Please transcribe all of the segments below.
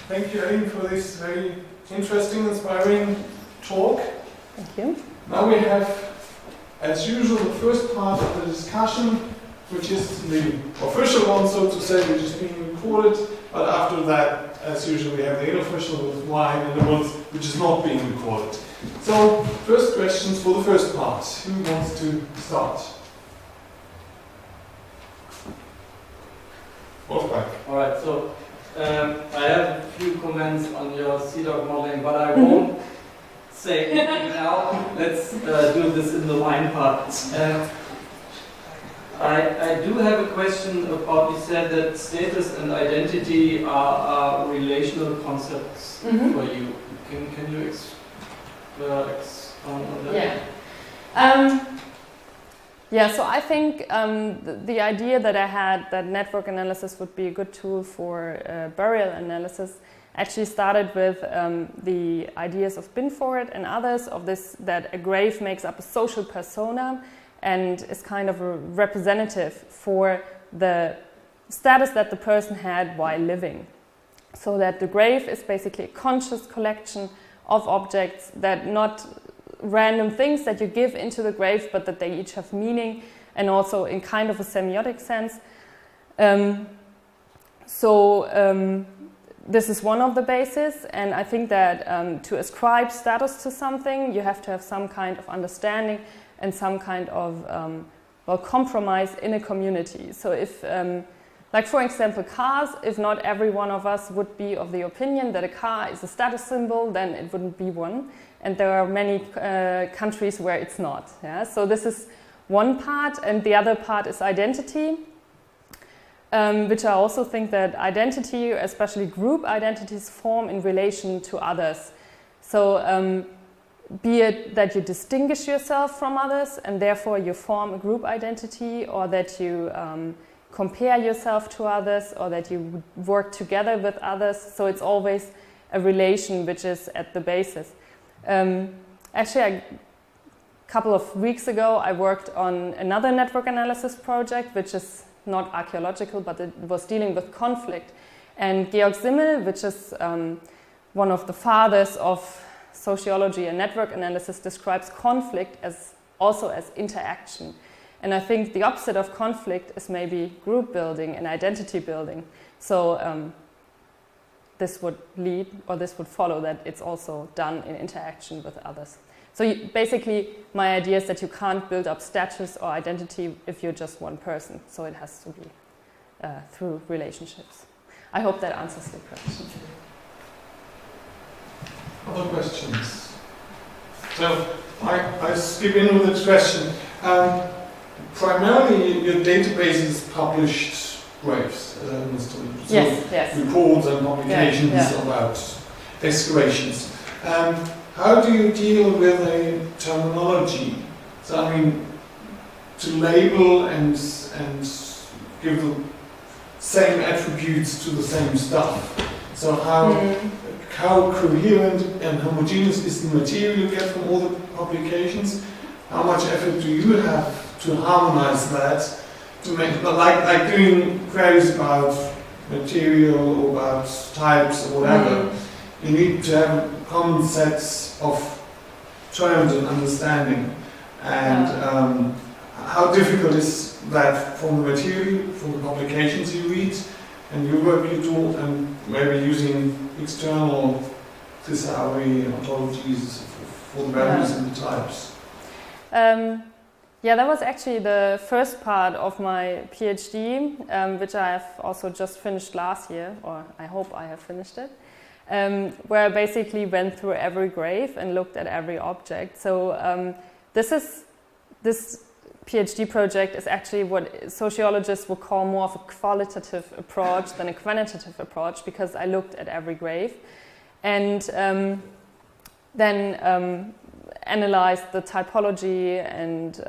Thank you, Aline, for this very interesting, inspiring talk. Thank you. Now we have, as usual, the first part of the discussion, which is the official one, so to say, which is being recorded. But after that, as usual, we have the unofficial with wine and the ones which is not being recorded. So, first questions for the first part. Who wants to start? Wolfgang. All right, so I have a few comments on your CIDOC modeling, but I won't say anything now. Let's do this in the wine part. I do have a question about, you said that status and identity are relational concepts for you. Can you expound on that? Yeah, so I think the idea that I had that network analysis would be a good tool for burial analysis actually started with the ideas of Binford and others of this, that a grave makes up a social persona and is kind of a representative for the status that the person had while living. So that the grave is basically a conscious collection of objects, that not random things that you give into the grave, but that they each have meaning, and also in kind of a semiotic sense. This is one of the bases, and I think that to ascribe status to something, you have to have some kind of understanding and some kind of compromise in a community. So if, like for example, cars, if not every one of us would be of the opinion that a car is a status symbol, then it wouldn't be one. And there are many countries where it's not. Yeah? So this is one part, and the other part is identity, which I also think that identity, especially group identities, form in relation to others. So be it that you distinguish yourself from others and therefore you form a group identity, or that you compare yourself to others, or that you work together with others. So it's always a relation which is at the basis. Actually, a couple of weeks ago, I worked on another network analysis project, which is not archaeological, but it was dealing with conflict. And Georg Simmel, which is one of the fathers of sociology and network analysis, describes conflict as also as interaction. And I think the opposite of conflict is maybe group building and identity building. So this would lead, or this would follow, that it's also done in interaction with others. So basically, my idea is that you can't build up status or identity if you're just one person. So it has to be through relationships. I hope that answers the question. Other questions? So I skip in with this question. Primarily, your database is published graves, yes. reports and publications about excavations. How do you deal with a terminology? So I mean, to label and give the same attributes to the same stuff. So how coherent and homogeneous is the material you get from all the publications? How much effort do you have to harmonize that? To make, like doing queries about material or about types or whatever, you need to have common sets of terms and understanding. And how difficult is that from the material, from the publications you read, and your work you do, and maybe using external thesauri and ontologies for the values and the types? Yeah, that was actually the first part of my PhD, which I have also just finished last year, or I hope I have finished it, where I basically went through every grave and looked at every object. So this PhD project is actually what sociologists would call more of a qualitative approach than a quantitative approach, because I looked at every grave and then analyzed the typology and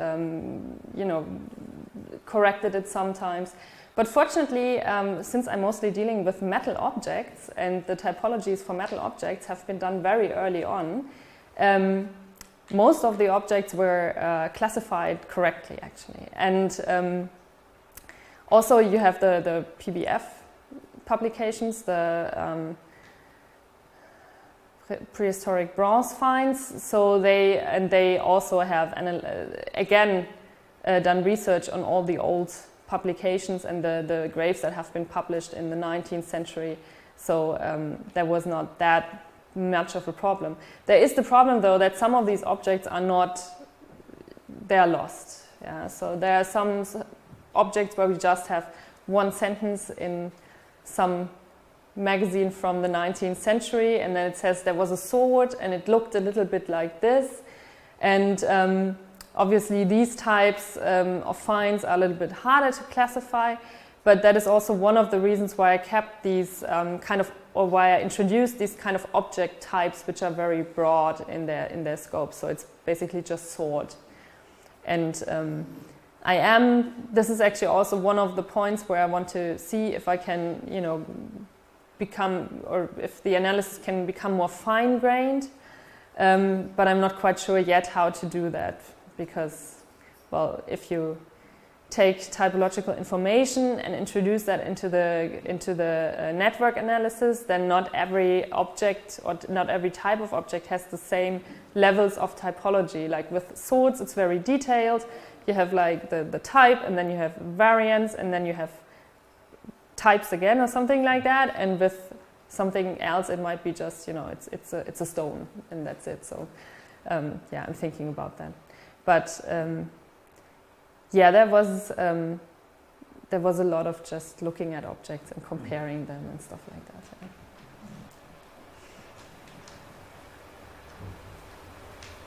corrected it sometimes. But fortunately, since I'm mostly dealing with metal objects, and the typologies for metal objects have been done very early on, most of the objects were classified correctly, actually. And also you have the PBF publications, the prehistoric bronze finds. So they also have again done research on all the old publications and the graves that have been published in the 19th century. So there was not that much of a problem. There is the problem, though, that some of these objects are not, they are lost. Yeah? So there are some objects where we just have one sentence in some magazine from the 19th century, and then it says there was a sword and it looked a little bit like this. And obviously these types of finds are a little bit harder to classify, but that is also one of the reasons why I kept these why I introduced these kind of object types, which are very broad in their scope. So it's basically just sword. And this is actually also one of the points where I want to see if I can, become, or if the analysis can become more fine-grained. But I'm not quite sure yet how to do that, because, well, if you take typological information and introduce that into the network analysis, then not every object or not every type of object has the same levels of typology. Like with swords, it's very detailed. You have like the type, and then you have variants, and then you have types again or something like that. And with something else, it might be just, it's a stone and that's it. So I'm thinking about that. But there was a lot of just looking at objects and comparing them and stuff like that. Yeah.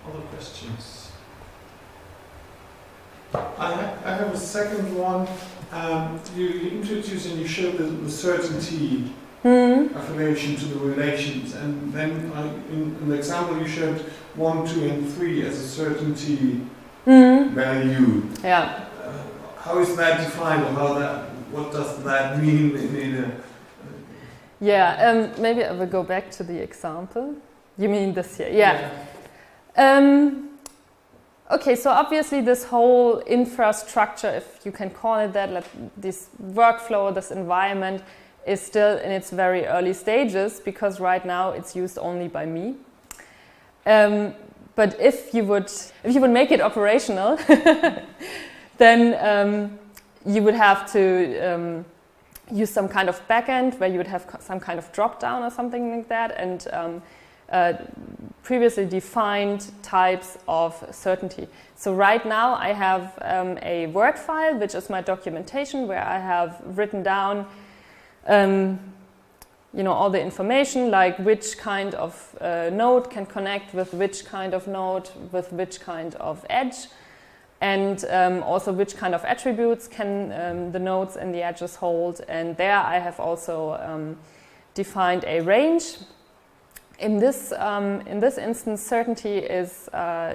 Other questions? I have a second one. You introduced and you showed the certainty affiliation to the relations, and then in the example you showed 1, 2, and 3 as a certainty value. Yeah. How is that defined, or what does that mean in a? Yeah. Maybe I will go back to the example. You mean this here? Yeah. Okay, so obviously this whole infrastructure, if you can call it that, like this workflow, this environment, is still in its very early stages, because right now it's used only by me. But if you would make it operational, then you would have to use some kind of backend where you would have some kind of drop down or something like that, and previously defined types of certainty. So right now I have a Word file, which is my documentation, where I have written down all the information, like which kind of node can connect with which kind of node, with which kind of edge, and also which kind of attributes can the nodes and the edges hold. And there I have also defined a range. In this instance, certainty is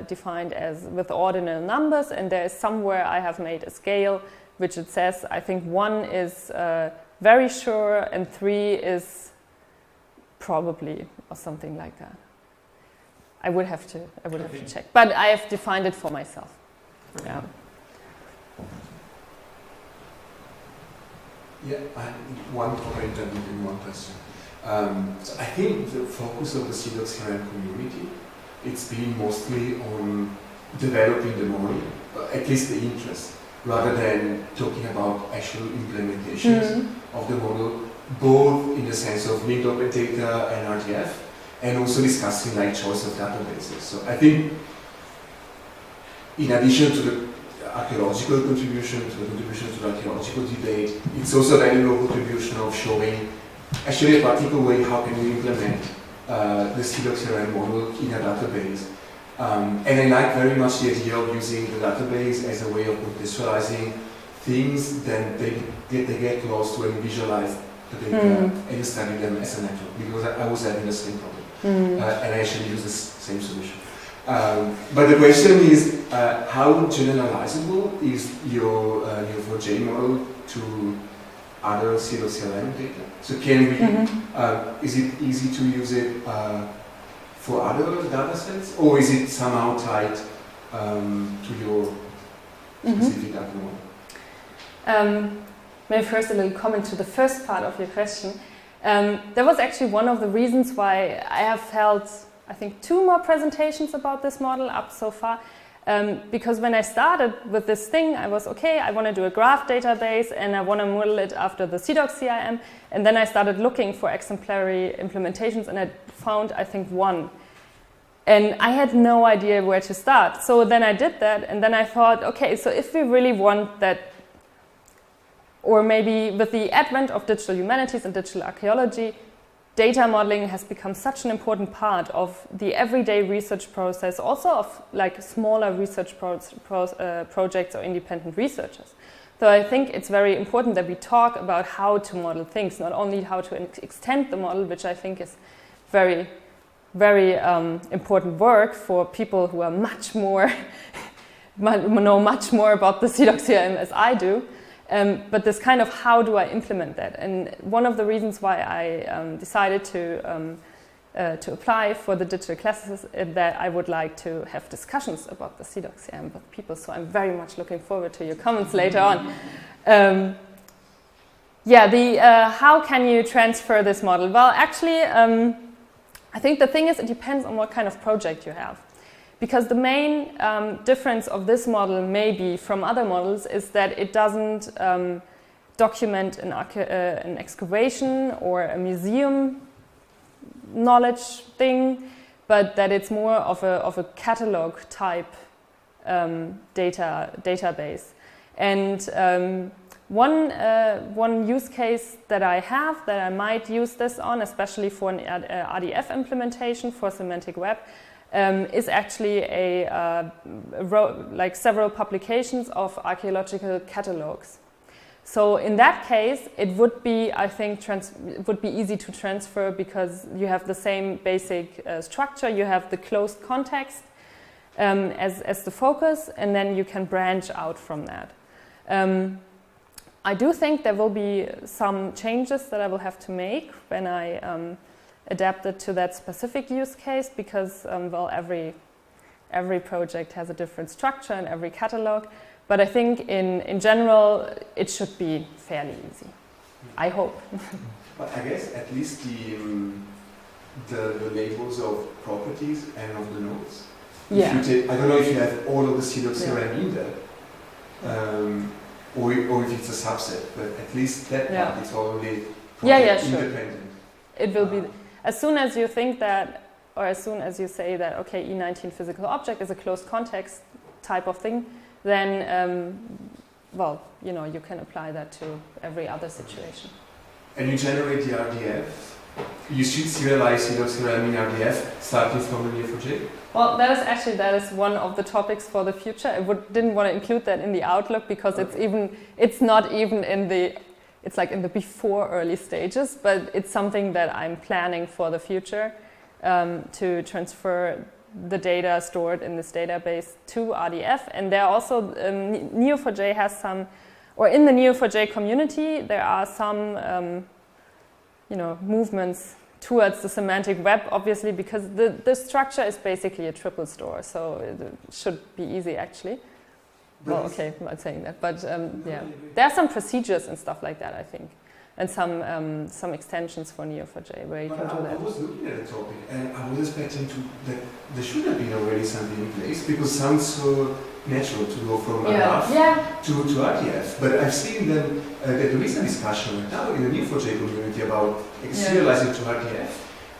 defined as with ordinal numbers, and there is somewhere I have made a scale which it says, I think 1 is very sure and 3 is probably, or something like that. I would have to check, but I have defined it for myself. Yeah. Yeah, one comment and one question. So I think the focus of the CIDOC CRM community, it's been mostly on developing the model, at least the interest, rather than talking about actual implementations of the model, both in the sense of linked open data and RDF, and also discussing like choice of databases. So I think in addition to the archaeological contribution, to the contribution to the archaeological debate, it's also a valuable contribution of showing actually a practical way how can we implement the CIDOC CRM model in a database. And I like very much the idea of using the database as a way of contextualizing things, then they get lost when you visualize the data and you study them as a network, because I was having the same problem. And I actually use the same solution. But the question is, how generalizable is your 4J model to other CIDOC CRM data? So can we, is it easy to use it for other data sets, or is it somehow tied to your specific data model? Maybe first a little comment to the first part of your question. That was actually one of the reasons why I have held, I think, 2 more presentations about this model up so far. Because when I started with this thing, I was, okay, I want to do a graph database and I want to model it after the CIDOC CRM. And then I started looking for exemplary implementations and I found, I think, 1. And I had no idea where to start. So then I did that and then I thought, okay, so if we really want that, or maybe with the advent of digital humanities and digital archaeology, data modeling has become such an important part of the everyday research process, also of like smaller research projects or independent researchers. So I think it's very important that we talk about how to model things, not only how to extend the model, which I think is very, very important work for people who are much more, know much more about the CIDOC CRM as I do. But this kind of how do I implement that? And one of the reasons why I decided to apply for the digital Classicist is that I would like to have discussions about the CIDOC CRM with people. So I'm very much looking forward to your comments later on. How can you transfer this model? Well, actually, I think the thing is it depends on what kind of project you have. Because the main difference of this model maybe from other models is that it doesn't document an excavation or a museum knowledge thing, but that it's more of a catalog type database. And one use case that I have that I might use this on, especially for an RDF implementation for semantic web, is actually like several publications of archaeological catalogs. So in that case, it would be, I think, it would be easy to transfer because you have the same basic structure, you have the closed context as the focus, and then you can branch out from that. I do think there will be some changes that I will have to make when I adapted to that specific use case because, well, every project has a different structure and every catalog. But I think in general, it should be fairly easy. I hope. But I guess at least the labels of properties and of the nodes. Yeah. I don't know if you have all of the CIDOC CRM in there, or if it's a subset, but at least that part is already independent. It will be. As soon as you think that, or as soon as you say that, okay, E19 physical object is a closed context type of thing, then, well, you know, you can apply that to every other situation. And you generate the RDF? You should serialize CIDOC CRM in RDF starting from the Neo4j? Well, that is one of the topics for the future. I didn't want to include that in the Outlook because it's not even in the, it's like in the before early stages, but it's something that I'm planning for the future to transfer the data stored in this database to RDF. And there are also, Neo4j has some, or in the Neo4j community, there are some, movements towards the semantic web, obviously, because the structure is basically a triple store, so it should be easy, actually. Well, okay, I'm not saying that, but yeah. There are some procedures and stuff like that, I think, and some extensions for Neo4j where you can do that. I was looking at the topic, and I was expecting that there should have been already something in place, because it sounds so natural to go from RDF to RDF. But I've seen them, that there is a discussion right now in the Neo4j community about serializing to RDF,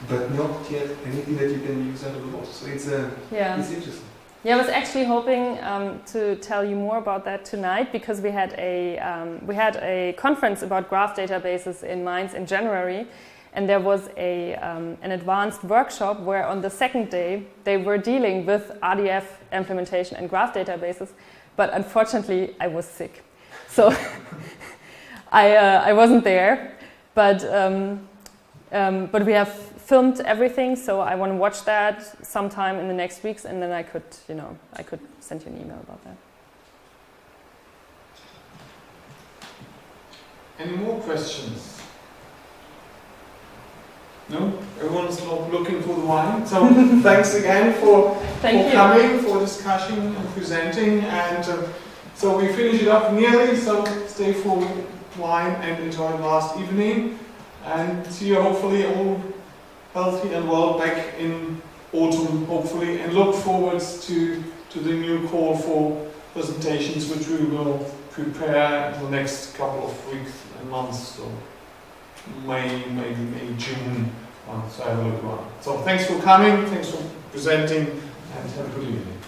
but not yet anything that you can use out of the box. So it's interesting. Yeah, I was actually hoping to tell you more about that tonight because we had a conference about graph databases in Mainz in January, and there was an advanced workshop where on the second day they were dealing with RDF implementation and graph databases, but unfortunately I was sick, so I wasn't there. But we have filmed everything, so I want to watch that sometime in the next weeks, and then I could send you an email about that. Any more questions? No? Everyone's looking for the wine. So thanks again for coming, for discussing and presenting. And so we finish it up nearly, so stay for wine and enjoy the last evening. and see you hopefully all healthy and well back in autumn, hopefully, and look forward to the new call for presentations, which we will prepare in the next couple of weeks and months, so maybe May, June, so have a look around. So thanks for coming, thanks for presenting, and have a good evening.